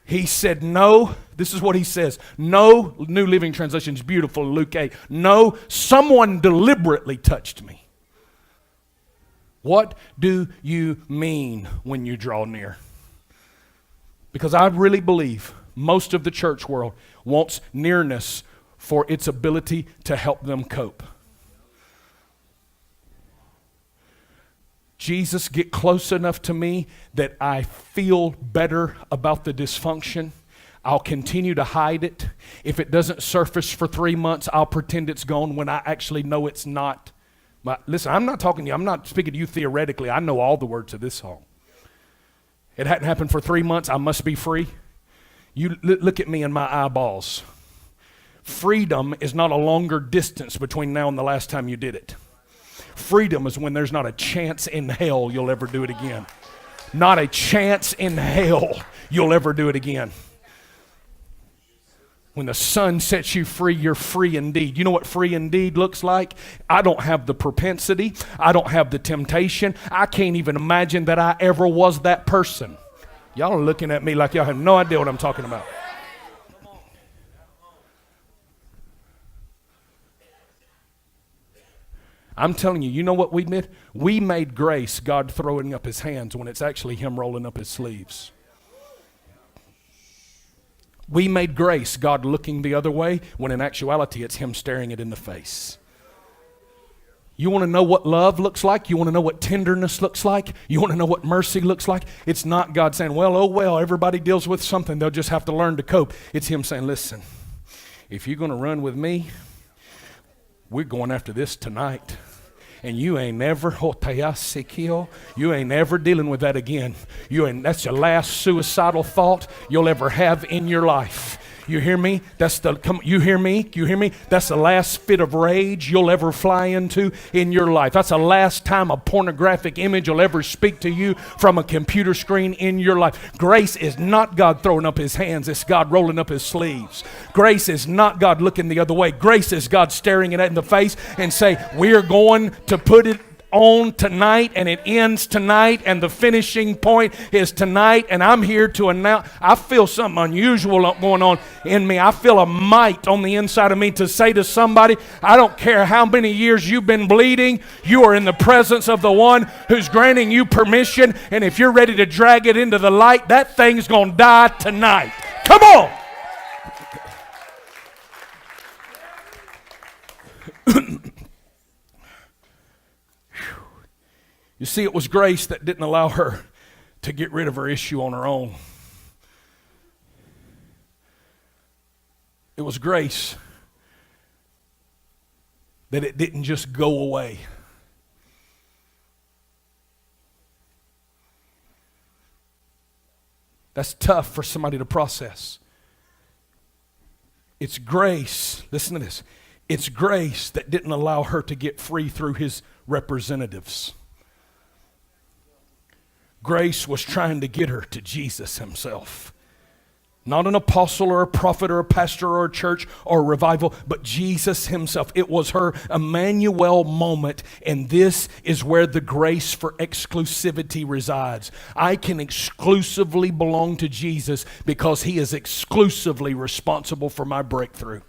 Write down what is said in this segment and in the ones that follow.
He said, no, this is what he says. No, New Living Translation is beautiful, Luke 8. No, someone deliberately touched me. What do you mean when you draw near? Because I really believe most of the church world wants nearness for its ability to help them cope. Jesus, get close enough to me that I feel better about the dysfunction. I'll continue to hide it. If it doesn't surface for 3 months, I'll pretend it's gone when I actually know it's not. But listen, I'm not talking to you. I'm not speaking to you theoretically. I know all the words of this song. It hadn't happened for 3 months. I must be free. You look at me and my eyeballs. Freedom is not a longer distance between now and the last time you did it. Freedom is when there's not a chance in hell you'll ever do it again. Not a chance in hell you'll ever do it again. When the Son sets you free, you're free indeed. You know what free indeed looks like? I don't have the propensity. I don't have the temptation. I can't even imagine that I ever was that person. Y'all are looking at me like y'all have no idea what I'm talking about. I'm telling you, you know what we did? We made grace God throwing up his hands when it's actually him rolling up his sleeves. We made grace God looking the other way when in actuality it's him staring it in the face. You want to know what love looks like? You want to know what tenderness looks like? You want to know what mercy looks like? It's not God saying, well, oh well, everybody deals with something. They'll just have to learn to cope. It's him saying, listen, if you're going to run with me, we're going after this tonight. And you ain't never, you ain't ever dealing with that again. That's your last suicidal thought you'll ever have in your life. You hear me? You hear me? You hear me? That's the last fit of rage you'll ever fly into in your life. That's the last time a pornographic image will ever speak to you from a computer screen in your life. Grace is not God throwing up his hands. It's God rolling up his sleeves. Grace is not God looking the other way. Grace is God staring it in the face and say, we're going to put it on tonight, and it ends tonight, and the finishing point is tonight. And I'm here to announce, I feel something unusual going on in me. I feel a might on the inside of me to say to somebody, I don't care how many years you've been bleeding, you are in the presence of the one who's granting you permission. And if you're ready to drag it into the light, that thing's going to die tonight. Come on. You see, it was grace that didn't allow her to get rid of her issue on her own. It was grace that it didn't just go away. That's tough for somebody to process. It's grace, listen to this, it's grace that didn't allow her to get free through his representatives. Grace was trying to get her to Jesus himself. Not an apostle or a prophet or a pastor or a church or a revival, but Jesus himself. It was her Emmanuel moment, and this is where the grace for exclusivity resides. I can exclusively belong to Jesus because he is exclusively responsible for my breakthrough.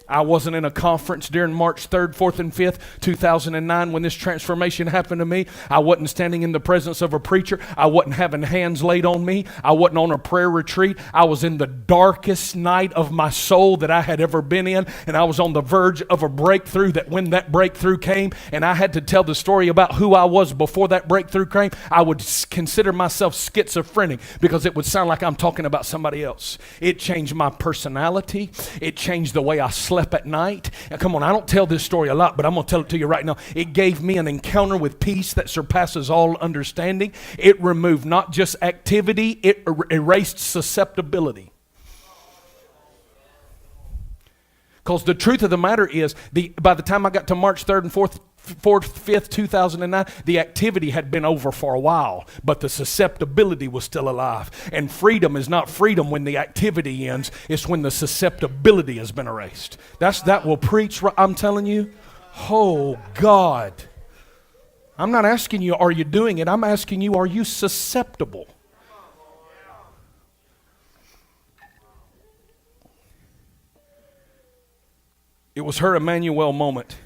I wasn't in a conference during March 3rd, 4th, and 5th, 2009 when this transformation happened to me. I wasn't standing in the presence of a preacher. I wasn't having hands laid on me. I wasn't on a prayer retreat. I was in the darkest night of my soul that I had ever been in, and I was on the verge of a breakthrough that when that breakthrough came and I had to tell the story about who I was before that breakthrough came, I would consider myself schizophrenic because it would sound like I'm talking about somebody else. It changed my personality. It changed the way I slept at night. Now, come on, I don't tell this story a lot, but I'm going to tell it to you right now. It gave me an encounter with peace that surpasses all understanding. It removed not just activity, it erased susceptibility. Because the truth of the matter is, by the time I got to March 3rd and 4th, 5th, 2009, the activity had been over for a while, but the susceptibility was still alive. And freedom is not freedom when the activity ends. It's when the susceptibility has been erased. That will preach, I'm telling you. Oh, God. I'm not asking you, are you doing it? I'm asking you, are you susceptible? It was her Emmanuel moment.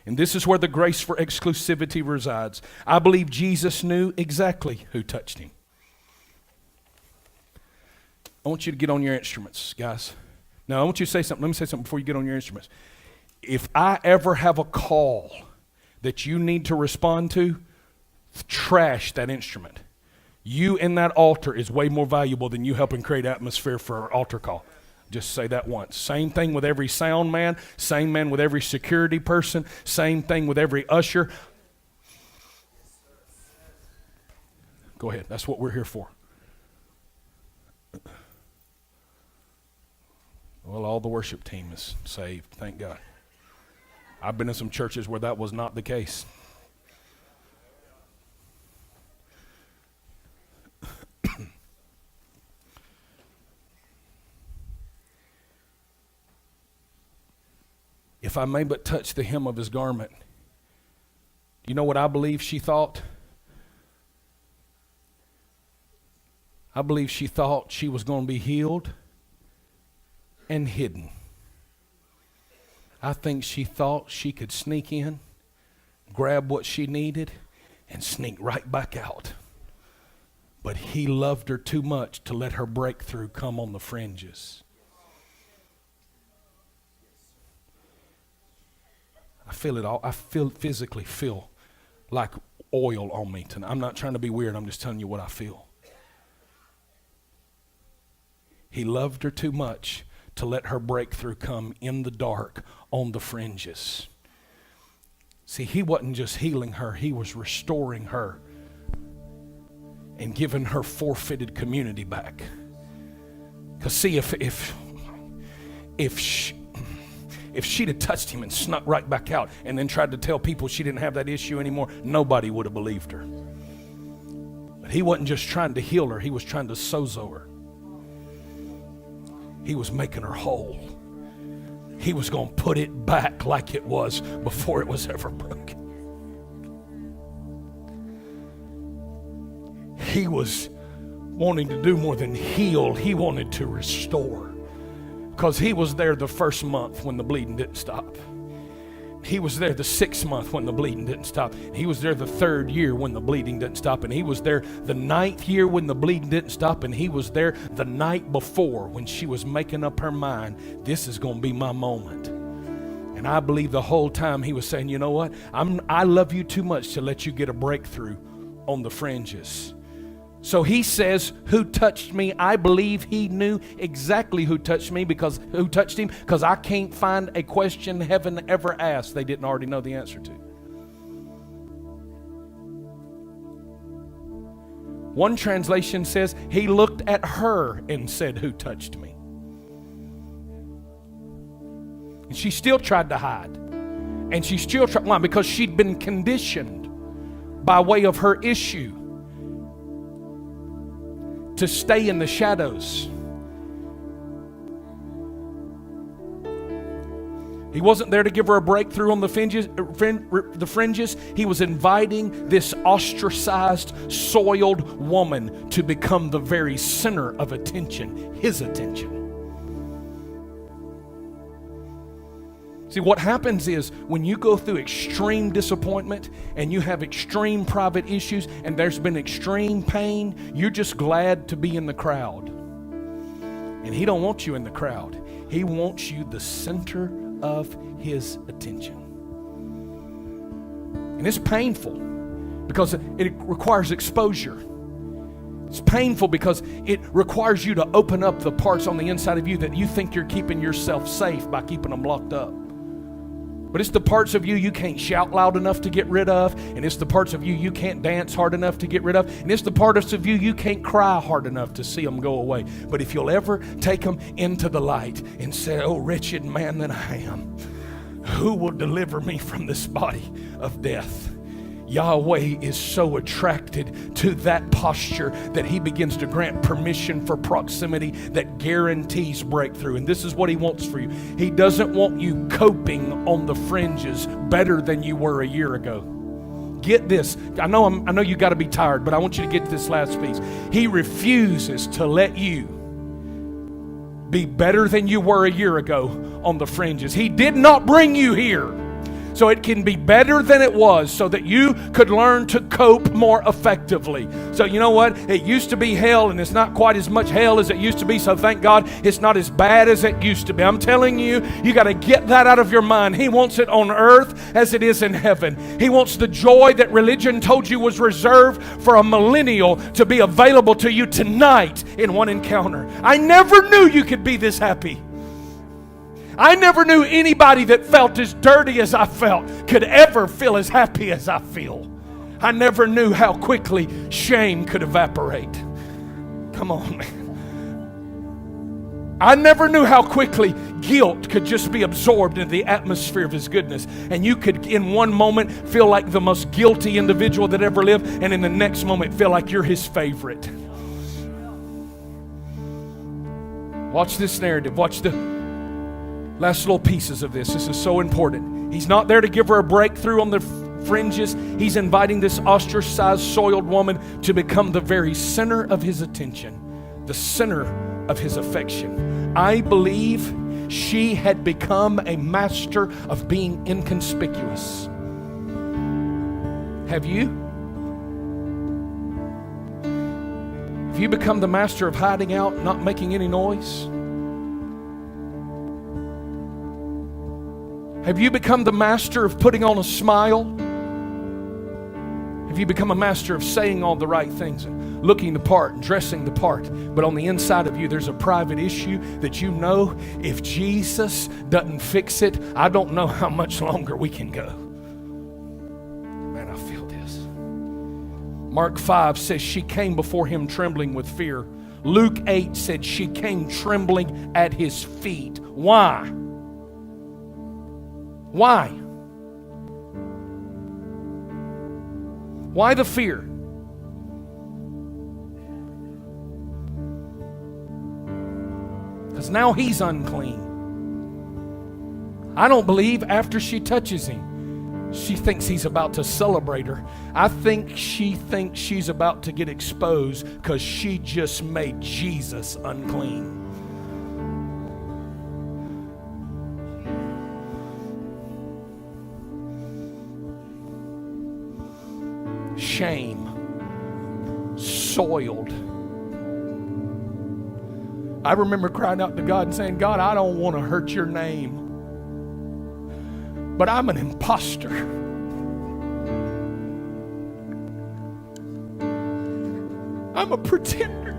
And this is where the grace for exclusivity resides. I believe Jesus knew exactly who touched him. I want you to get on your instruments, guys. Now, I want you to say something. Let me say something before you get on your instruments. If I ever have a call that you need to respond to, trash that instrument. You in that altar is way more valuable than you helping create atmosphere for our altar call. Just say that once. Same thing with every sound man, same man with every security person, same thing with every usher. Go ahead. That's what we're here for. Well, all the worship team is saved, thank God. I've been in some churches where that was not the case. If I may but touch the hem of his garment. You know what I believe she thought? I believe she thought she was going to be healed and hidden. I think she thought she could sneak in, grab what she needed, and sneak right back out. But he loved her too much to let her breakthrough come on the fringes. I feel it all. I physically feel like oil on me tonight. I'm not trying to be weird. I'm just telling you what I feel. He loved her too much to let her breakthrough come in the dark on the fringes. See, he wasn't just healing her. He was restoring her and giving her forfeited community back. Because see, if she'd have touched him and snuck right back out and then tried to tell people she didn't have that issue anymore, nobody would have believed her. But he wasn't just trying to heal her, he was trying to sozo her. He was making her whole. He was going to put it back like it was before it was ever broken. He was wanting to do more than heal. He wanted to restore. Because he was there the first month when the bleeding didn't stop. He was there the 6th month when the bleeding didn't stop. He was there the 3rd year when the bleeding didn't stop. And he was there the 9th year when the bleeding didn't stop. And he was there the night before when she was making up her mind, this is going to be my moment. And I believe the whole time he was saying, you know what? I love you too much to let you get a breakthrough on the fringes. So he says, who touched me? I believe he knew exactly who touched him because I can't find a question heaven ever asked they didn't already know the answer to. One translation says he looked at her and said, who touched me? And she still tried to hide. And she still tried. Why? Because she'd been conditioned by way of her issue to stay in the shadows. He wasn't there to give her a breakthrough on the fringes. He was inviting this ostracized, soiled woman to become the very center of attention, his attention. See, what happens is when you go through extreme disappointment and you have extreme private issues and there's been extreme pain, you're just glad to be in the crowd. And he don't want you in the crowd. He wants you the center of his attention. And it's painful because it requires exposure. It's painful because it requires you to open up the parts on the inside of you that you think you're keeping yourself safe by keeping them locked up. But it's the parts of you you can't shout loud enough to get rid of, and it's the parts of you you can't dance hard enough to get rid of, and it's the parts of you you can't cry hard enough to see them go away. But if you'll ever take them into the light and say, oh, wretched man that I am, who will deliver me from this body of death? Yahweh is so attracted to that posture that he begins to grant permission for proximity that guarantees breakthrough. And this is what he wants for you. He doesn't want you coping on the fringes better than you were a year ago. Get this. I know you got to be tired, but I want you to get this last piece. He refuses to let you be better than you were a year ago on the fringes. He did not bring you here so it can be better than it was, so that you could learn to cope more effectively. So you know what? It used to be hell, and it's not quite as much hell as it used to be, so thank God it's not as bad as it used to be. I'm telling you, you got to get that out of your mind. He wants it on earth as it is in heaven. He wants the joy that religion told you was reserved for a millennial to be available to you tonight in one encounter. I never knew you could be this happy. I never knew anybody that felt as dirty as I felt could ever feel as happy as I feel. I never knew how quickly shame could evaporate. Come on, man. I never knew how quickly guilt could just be absorbed into the atmosphere of His goodness. And you could, in one moment, feel like the most guilty individual that ever lived, and in the next moment, feel like you're His favorite. Watch this narrative. Watch the last little pieces of this. This is so important. He's not there to give her a breakthrough on the fringes. He's inviting this ostracized, soiled woman to become the very center of his attention, the center of his affection. I believe she had become a master of being inconspicuous. Have you? Have you become the master of hiding out, not making any noise? Have you become the master of putting on a smile? Have you become a master of saying all the right things and looking the part and dressing the part? But on the inside of you, there's a private issue that you know if Jesus doesn't fix it, I don't know how much longer we can go. Man, I feel this. Mark 5 says she came before him trembling with fear. Luke 8 said she came trembling at his feet. Why? Why? Why the fear? Because now he's unclean. I don't believe after she touches him, she thinks he's about to celebrate her. I think she thinks she's about to get exposed because she just made Jesus unclean. Shame, soiled. I remember crying out to God and saying, God, I don't want to hurt your name, but I'm an imposter. I'm a pretender.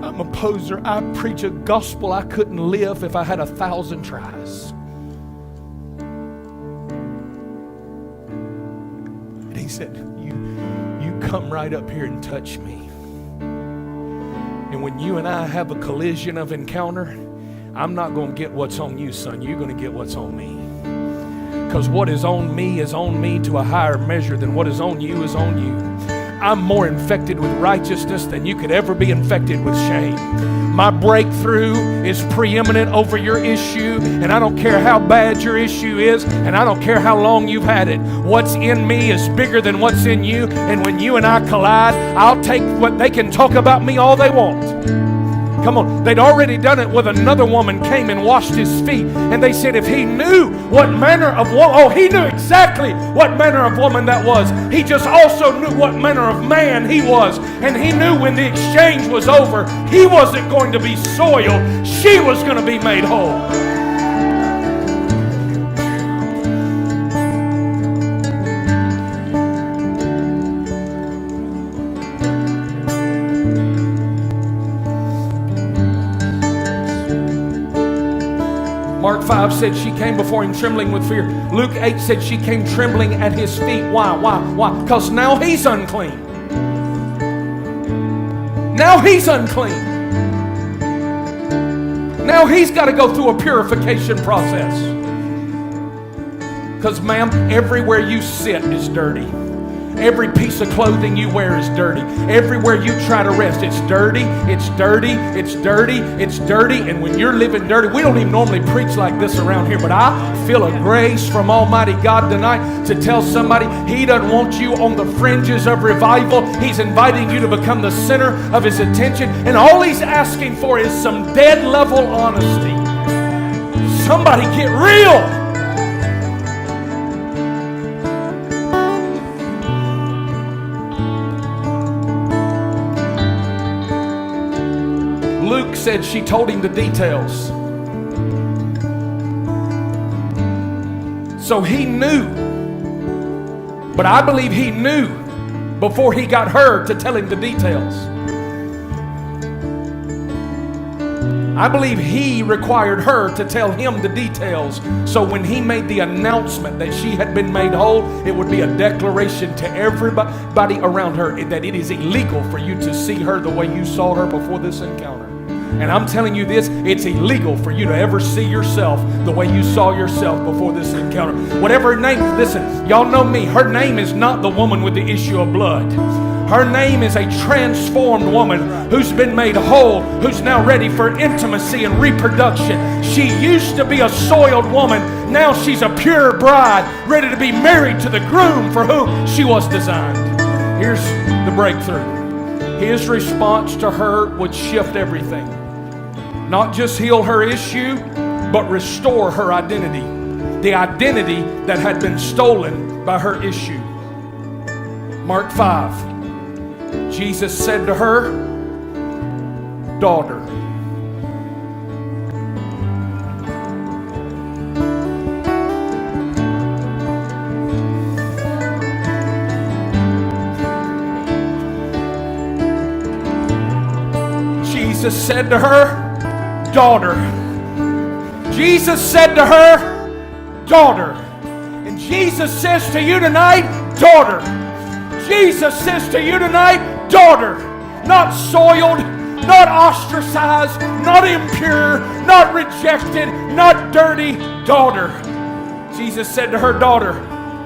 I'm a poser. I preach a gospel I couldn't live if I had 1,000 tries. He said, you come right up here and touch me. And when you and I have a collision of encounter, I'm not going to get what's on you, son. You're going to get what's on me. Because what is on me to a higher measure than what is on you is on you. I'm more infected with righteousness than you could ever be infected with shame. My breakthrough is preeminent over your issue, and I don't care how bad your issue is, and I don't care how long you've had it. What's in me is bigger than what's in you, and when you and I collide, I'll take what they can talk about me all they want. Come on, they'd already done it with another woman came and washed his feet. And they said if he knew what manner of woman, he knew exactly what manner of woman that was. He just also knew what manner of man he was. And he knew when the exchange was over, he wasn't going to be soiled. She was going to be made whole. Mark 5 said she came before him trembling with fear. Luke 8 said she came trembling at his feet. Why? Because now he's unclean. Now he's unclean. Now he's got to go through a purification process. Because, ma'am, everywhere you sit is dirty. Every piece of clothing you wear is dirty. Everywhere you try to rest, it's dirty, it's dirty, it's dirty, it's dirty. And when you're living dirty, we don't even normally preach like this around here, but I feel a grace from Almighty God tonight to tell somebody He doesn't want you on the fringes of revival. He's inviting you to become the center of His attention. And all He's asking for is some dead level honesty. Somebody get real. Luke said she told him the details. So he knew. But I believe he knew before he got her to tell him the details. I believe he required her to tell him the details. So when he made the announcement that she had been made whole, it would be a declaration to everybody around her that it is illegal for you to see her the way you saw her before this encounter. And I'm telling you this, it's illegal for you to ever see yourself the way you saw yourself before this encounter. Whatever her name, listen, y'all know me. Her name is not the woman with the issue of blood. Her name is a transformed woman who's been made whole, who's now ready for intimacy and reproduction. She used to be a soiled woman. Now she's a pure bride, ready to be married to the groom for whom she was designed. Here's the breakthrough. His response to her would shift everything. Not just heal her issue, but restore her identity. The identity that had been stolen by her issue. Mark 5. Jesus said to her, "Daughter." Jesus said to her, "Daughter." Jesus said to her, "Daughter." And Jesus says to you tonight, "Daughter." Jesus says to you tonight, "Daughter." Not soiled, not ostracized, not impure, not rejected, not dirty. Daughter. Jesus said to her, "Daughter."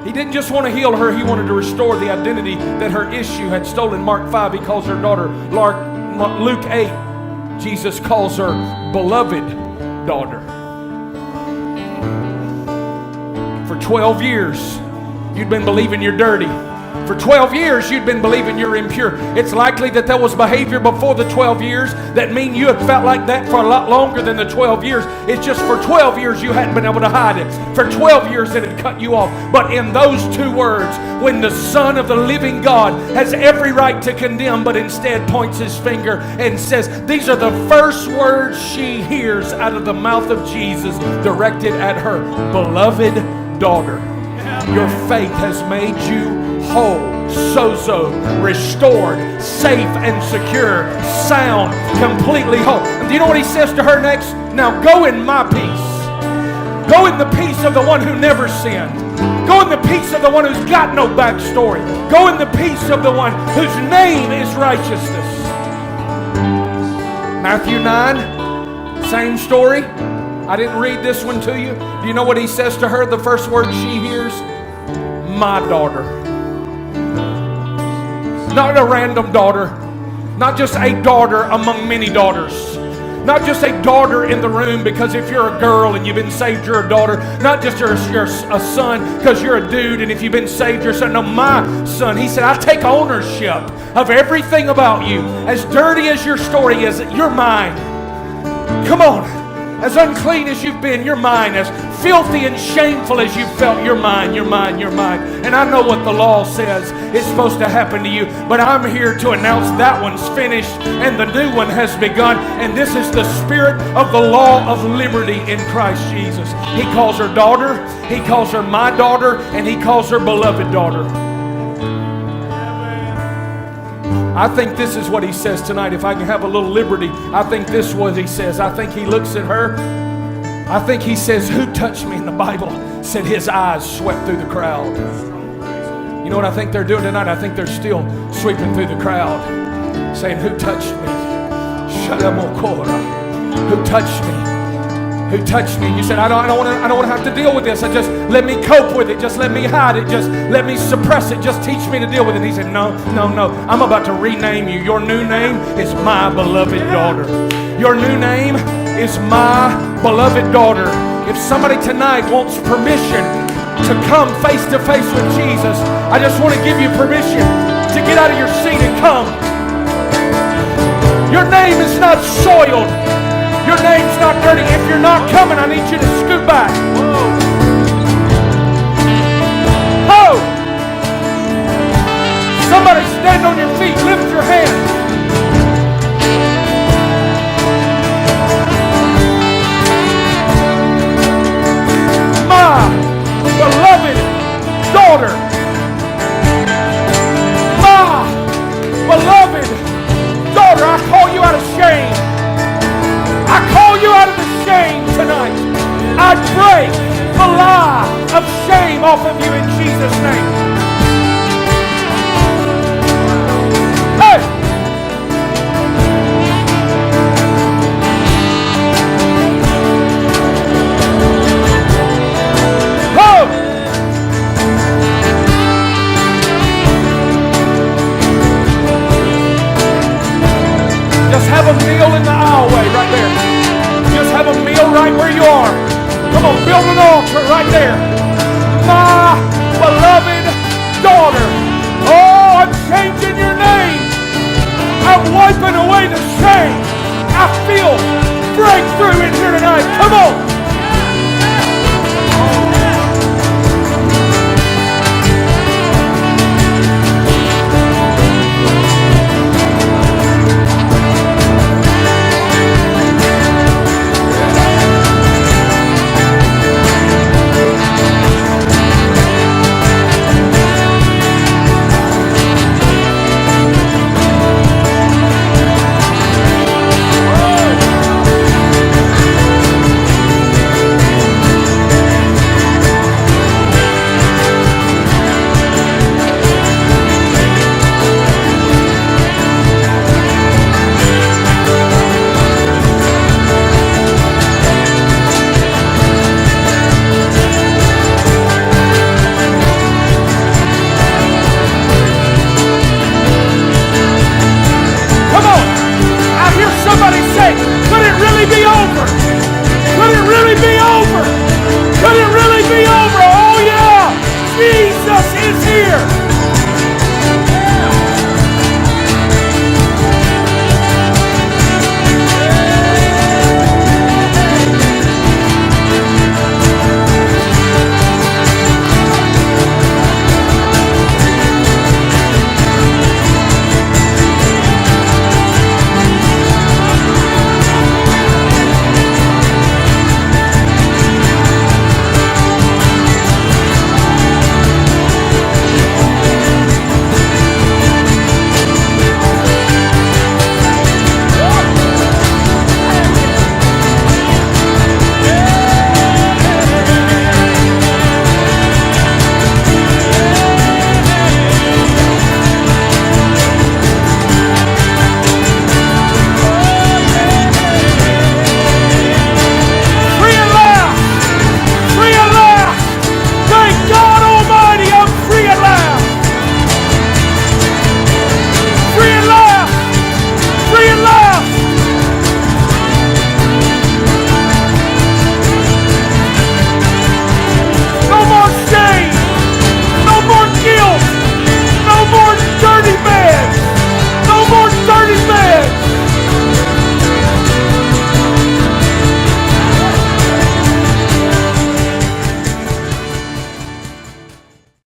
He didn't just want to heal her, He wanted to restore the identity that her issue had stolen. Mark 5, He calls her daughter. Luke 8, Jesus calls her beloved daughter. For 12 years, you'd been believing you're dirty. For 12 years, you'd been believing you're impure. It's likely that there was behavior before the 12 years that mean you had felt like that for a lot longer than the 12 years. It's just for 12 years you hadn't been able to hide it. For 12 years it had cut you off. But in those two words, when the Son of the living God has every right to condemn, but instead points His finger and says, these are the first words she hears out of the mouth of Jesus directed at her. Beloved daughter, your faith has made you whole, sozo, restored, safe and secure, sound, completely whole. And do you know what He says to her next? Now go in my peace. Go in the peace of the one who never sinned. Go in the peace of the one who's got no backstory. Go in the peace of the one whose name is righteousness. Matthew 9, same story. I didn't read this one to you. Do you know what He says to her? The first word she hears, my daughter. Not a random daughter, not just a daughter among many daughters, not just a daughter in the room because if you're a girl and you've been saved, you're a daughter, not just you're a son because you're a dude and if you've been saved, you're a son. No, my son. He said, I take ownership of everything about you. As dirty as your story is, you're mine. Come on. As unclean as you've been, you're mine. As filthy and shameful as you've felt, you're mine, you're mine, you're mine. And I know what the law says is supposed to happen to you, but I'm here to announce that one's finished and the new one has begun. And this is the spirit of the law of liberty in Christ Jesus. He calls her daughter, He calls her my daughter, and He calls her beloved daughter. I think this is what He says tonight. If I can have a little liberty, I think this is what He says. I think He looks at her. I think He says, who touched me? In the Bible said His eyes swept through the crowd. You know what I think they're doing tonight? I think they're still sweeping through the crowd, saying, who touched me? Who touched me? who touched me. You said, I don't want to have to deal with this. Just let me cope with it. Just let me hide it. Just let me suppress it. Just teach me to deal with it. And he said, no. I'm about to rename you. Your new name is my beloved daughter. Your new name is my beloved daughter. If somebody tonight wants permission to come face to face with Jesus, I just want to give you permission to get out of your seat and come. Your name is not soiled. Your name's not dirty. If you're not coming, I need you to scoot back. Oh! Somebody stand on your feet. Lift your hands. My beloved daughter. My beloved daughter, I call you out of shame. I call you out of the shame tonight. I break the lie of shame off of you in Jesus' name. Hey! Oh! Just have a meal in the aisleway right there. Just have a meal right where you are. Come on, build an altar right there. My beloved daughter. Oh, I'm changing your name. I'm wiping away the shame. I feel breakthrough in here tonight. Come on.